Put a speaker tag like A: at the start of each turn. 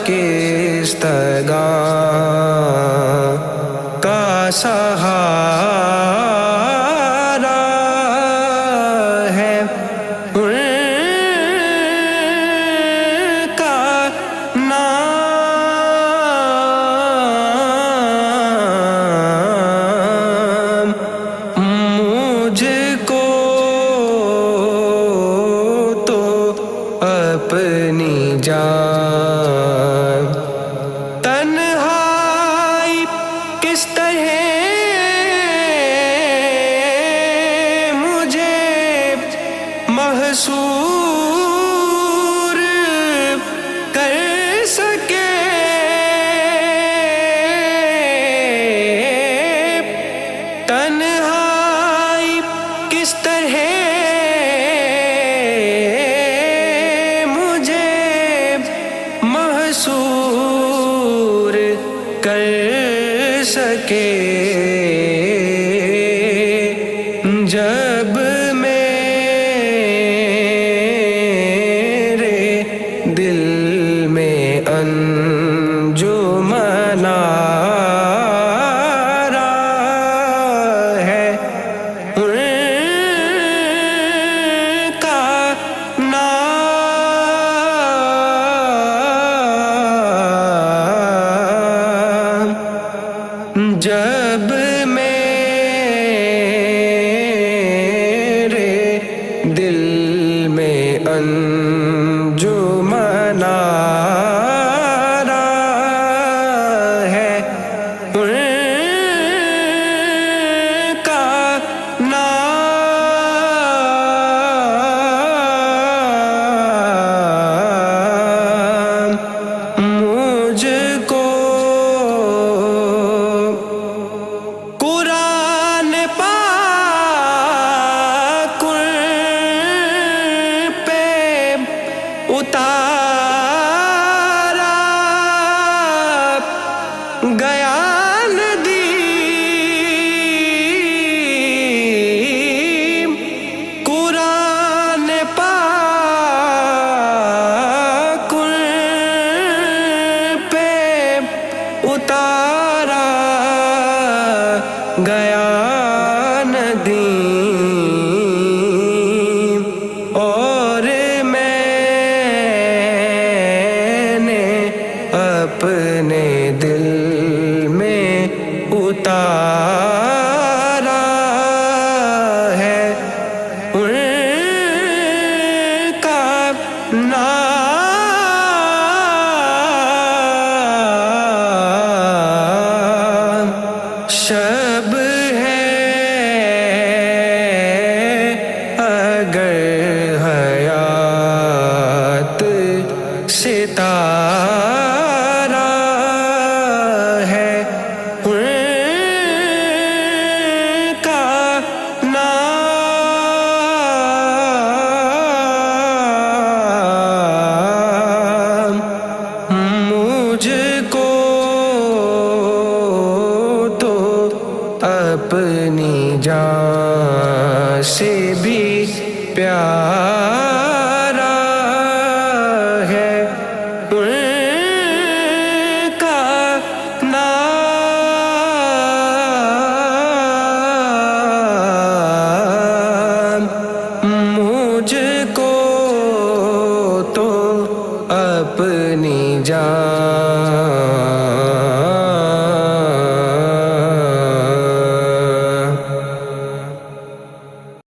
A: شکستگاں کا سہارا ہے، ان کا نام مجھ کو تو اپنی جان تنہائی کس طرح مجھے محصور کر سکے، تنہائی کس طرح مجھے محصور کر سکے، جب میرے دل میں انجمن آرا ہے، ان کا نام جب میرے دل میں انجمن آرا ہے، ان کا نام مجھ کو قرآن پاک پہ اتارا گیا ندیم، قرآن پاک پہ اتارا گیا ندیم، اور میں نے اپنے دل میں اتارا ہے، ان کا نام شب ہے اگر حیات ستارہ ہے، ان کا نام مجھ کو تو اپنی جان سے بھی پیارا ہے، ان کا نام مجھ کو تو اپنی جان